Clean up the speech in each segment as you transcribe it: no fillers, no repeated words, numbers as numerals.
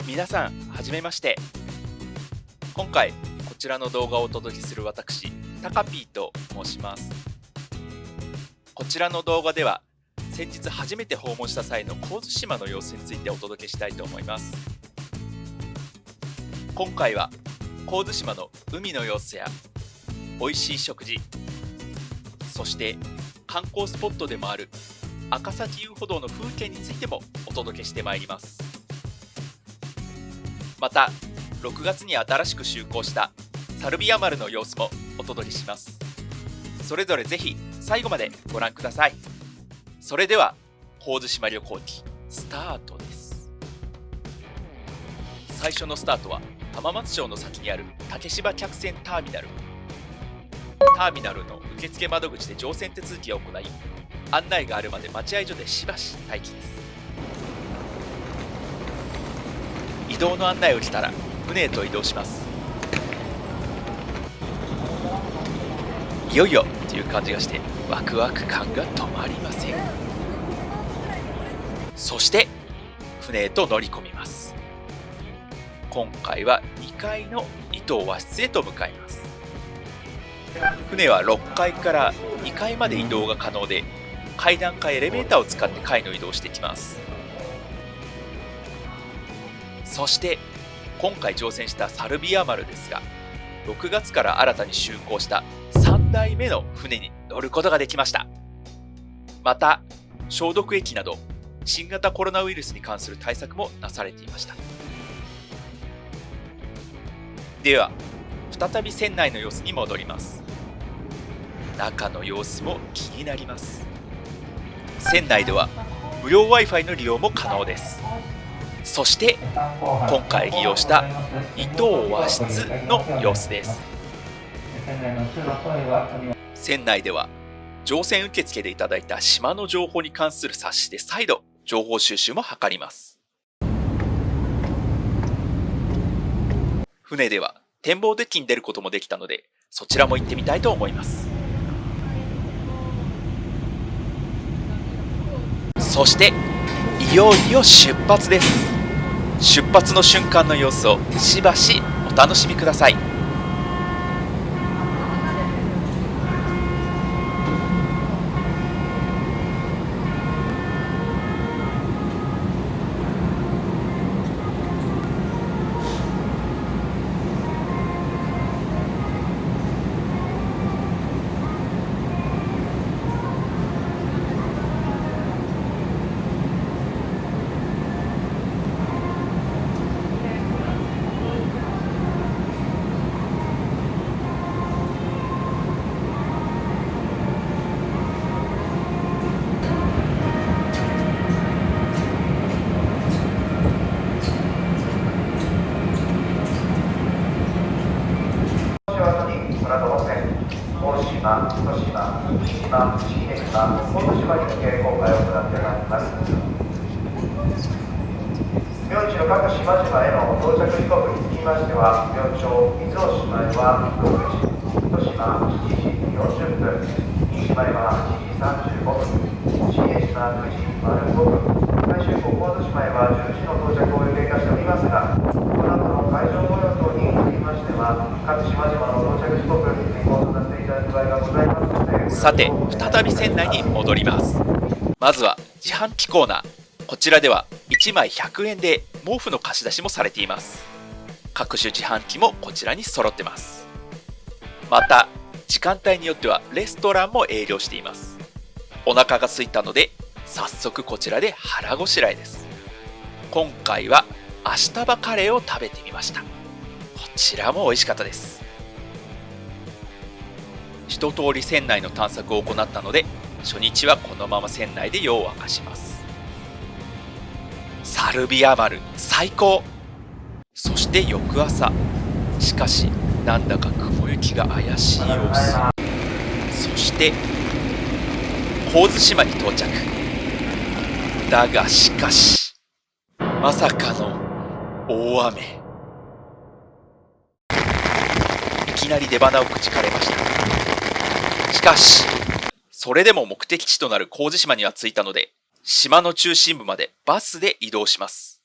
皆さん、はじめまして。今回、こちらの動画をお届けする私、タカピーと申します。こちらの動画では、先日初めて訪問した際の神津島の様子についてお届けしたいと思います。今回は、神津島の海の様子や、美味しい食事、そして観光スポットでもある赤崎遊歩道の風景についてもお届けしてまいります。また6月に新しく就航したサルビア丸の様子もお届けします。それぞれぜひ最後までご覧ください。それでは神津島旅行記スタートです。最初のスタートは浜松町の先にある竹芝客船ターミナル。ターミナルの受付窓口で乗船手続きを行い、案内があるまで待合所でしばし待機です。移動の案内をしたら船へと移動します。いよいよという感じがしてワクワク感が止まりません。そして船へと乗り込みます。今回は2階の伊東和室へと向かいます。船は6階から2階まで移動が可能で、階段かエレベーターを使って階の移動をしてきます。そして今回乗船したサルビア丸ですが、6月から新たに就航した3代目の船に乗ることができました。また消毒液など新型コロナウイルスに関する対策もなされていました。では再び船内の様子に戻ります。中の様子も気になります。船内では無料 Wi-Fi の利用も可能です。そして今回利用した伊東和室の様子です。船内では乗船受付でいただいた島の情報に関する冊子で再度情報収集も図ります。船では展望デッキに出ることもできたので、そちらも行ってみたいと思います。そしていよいよ出発です。出発の瞬間の様子をしばしお楽しみください。大島、糸島、三島、新江島、神津島に向け航海を行ってまいります。明治の各島々への到着時刻につきましては、明朝、伊豆大島へは6時、糸島7時40分、新島へは8時35分、新江島9時05分、最終港神津島へは10時の到着を予定化しておりますが、この後の海上模様等につきましては、各島々の到着時刻に変更とさせていただく場合がございますので。さて、再び船内に戻ります。まずは自販機コーナー。こちらでは1枚100円で毛布の貸し出しもされています。各種自販機もこちらに揃ってます。また時間帯によってはレストランも営業しています。お腹が空いたので早速こちらで腹ごしらえです。今回は明日葉カレーを食べてみました。こちらも美味しかったです。一通り船内の探索を行ったので、初日はこのまま船内で夜を明かします。サルビア丸最高。そして翌朝、しかしなんだか雲行きが怪しい様子。そして神津島に到着。だがしかしまさかの大雨。いきなり出鼻をくじかれました。しかしそれでも目的地となる神津島には着いたので、島の中心部までバスで移動します。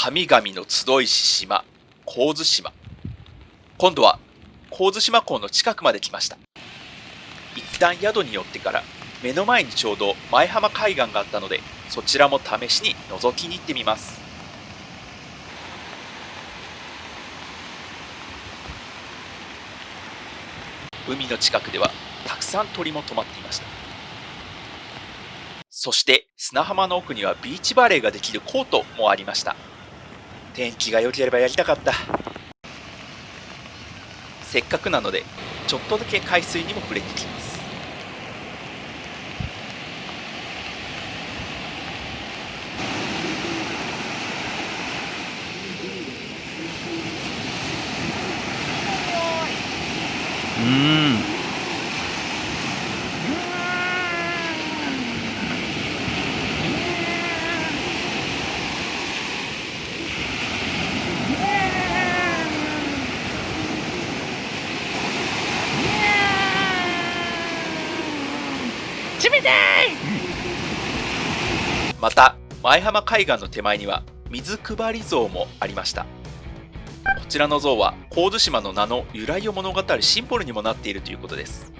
神々の集いし島、神津島。今度は神津島港の近くまで来ました。一旦宿に寄ってから目の前にちょうど前浜海岸があったので、そちらも試しに覗きに行ってみます。海の近くではたくさん鳥も止まっていました。そして砂浜の奥にはビーチバレーができるコートもありました。天気が良ければやりたかった。せっかくなのでちょっとだけ海水にも触れてきます。また前浜海岸の手前には水配り像もありました。こちらの像は神津島の名の由来を物語るシンボルにもなっているということです。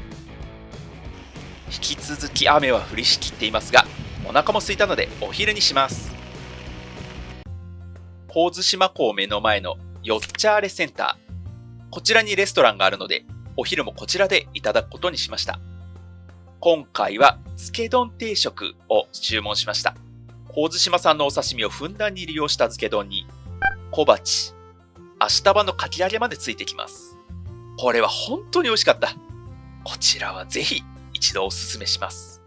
引き続き雨は降りしきっていますが、お腹も空いたのでお昼にします。神津島港目の前のヨッチャーレセンター、こちらにレストランがあるのでお昼もこちらでいただくことにしました。今回は漬け丼定食を注文しました。神津島産のお刺身をふんだんに利用した漬け丼に小鉢、アシタバのかき揚げまでついてきます。これは本当に美味しかった。こちらはぜひ一度おすすめします。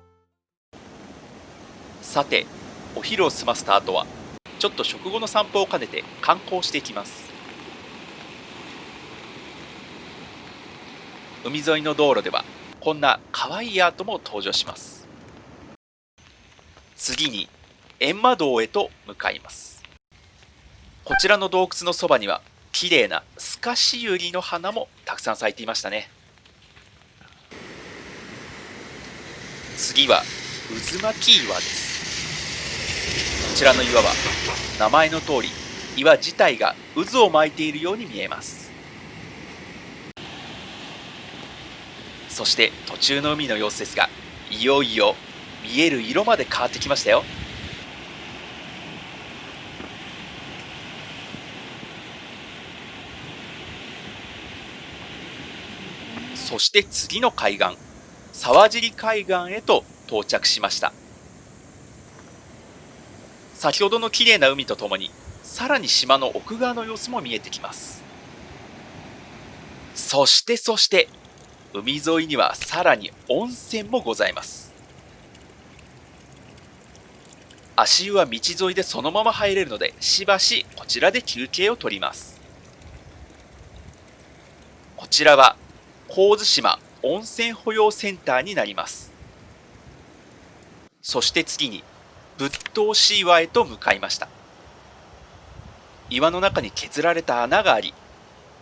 さて、お昼を済ませた後はちょっと食後の散歩を兼ねて観光していきます。海沿いの道路ではこんな可愛いアートも登場します。次に閻魔堂へと向かいます。こちらの洞窟のそばには綺麗なスカシユリの花もたくさん咲いていましたね。次は渦巻き岩です。こちらの岩は名前の通り岩自体が渦を巻いているように見えます。そして途中の海の様子ですが、いよいよ見える色まで変わってきましたよ。そして次の海岸、沢尻海岸へと到着しました。先ほどの綺麗な海とともに、さらに島の奥側の様子も見えてきます。そして海沿いにはさらに温泉もございます。足湯は道沿いでそのまま入れるので、しばしこちらで休憩を取ります。こちらは神津島温泉保養センターになります。そして次に仏頭シー岩へと向かいました。岩の中に削られた穴があり、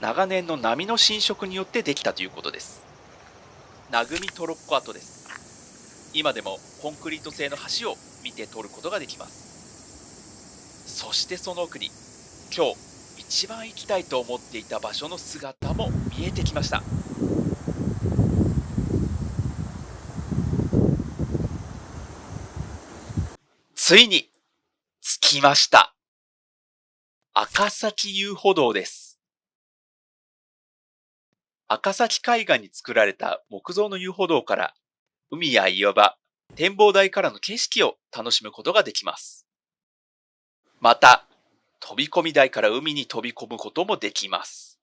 長年の波の浸食によってできたということです。名組トロッコ跡です。今でもコンクリート製の橋を見て取ることができます。そしてその奥に今日一番行きたいと思っていた場所の姿も見えてきました。ついに着きました。赤崎遊歩道です。赤崎海岸に作られた木造の遊歩道から海や岩場、展望台からの景色を楽しむことができます。また、飛び込み台から海に飛び込むこともできます。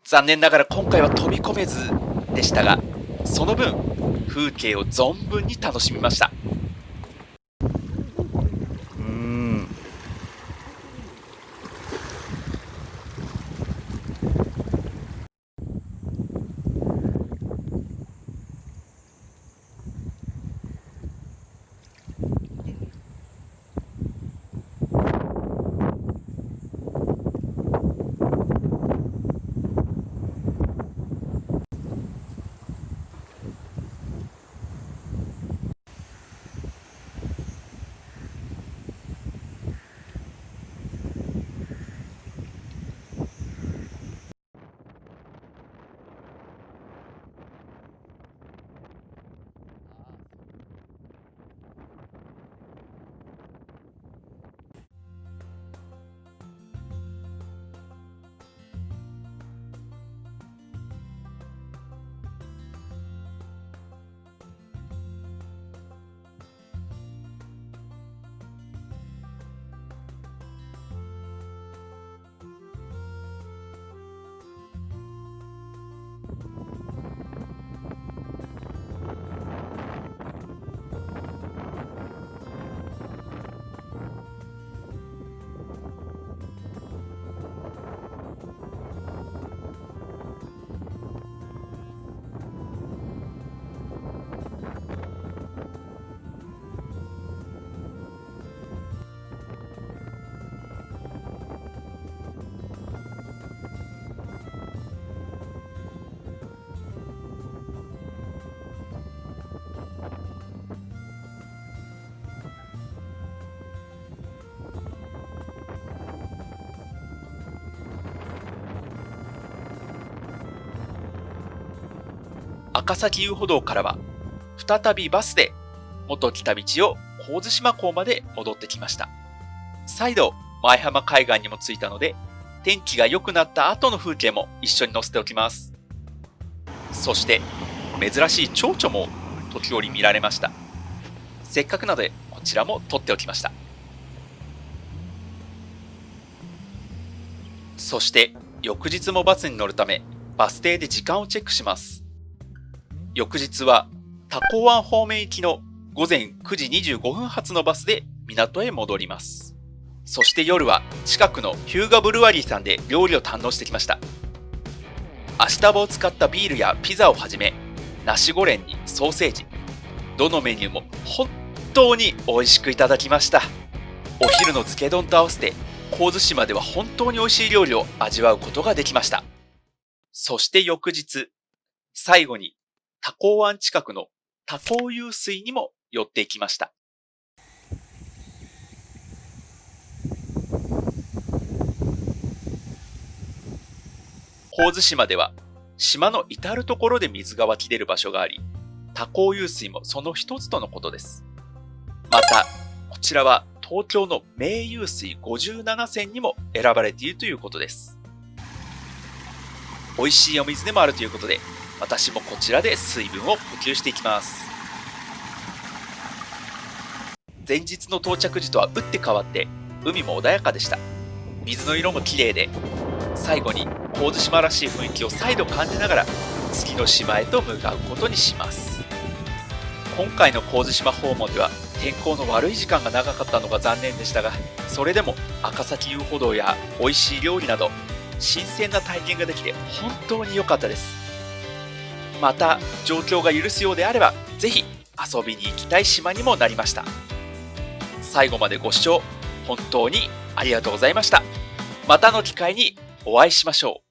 残念ながら今回は飛び込めずでしたが、その分風景を存分に楽しみました。赤崎遊歩道からは再びバスで元来た道を神津島港まで戻ってきました。再度前浜海岸にも着いたので、天気が良くなった後の風景も一緒に載せておきます。そして珍しい蝶々も時折見られました。せっかくなのでこちらも撮っておきました。そして翌日もバスに乗るためバス停で時間をチェックします。翌日は多古湾方面行きの午前9時25分発のバスで港へ戻ります。そして夜は近くのヒューガブルワリーさんで料理を堪能してきました。アシタバを使ったビールやピザをはじめ、ナシゴレンにソーセージ、どのメニューも本当に美味しくいただきました。お昼の漬け丼と合わせて神津島では本当に美味しい料理を味わうことができました。そして翌日、最後に多古湾近くの多古湧水にも寄っていきました。神津島では島の至るところで水が湧き出る場所があり、多古湧水もその一つとのことです。また、こちらは東京の名湧水57選にも選ばれているということです。美味しいお水でもあるということで、私もこちらで水分を補給していきます。前日の到着時とは打って変わって海も穏やかでした。水の色も綺麗で、最後に神津島らしい雰囲気を再度感じながら次の島へと向かうことにします。今回の神津島訪問では天候の悪い時間が長かったのが残念でしたが、それでも赤崎遊歩道や美味しい料理など新鮮な体験ができて本当に良かったです。また状況が許すようであればぜひ遊びに行きたい島にもなりました。最後までご視聴本当にありがとうございました。またの機会にお会いしましょう。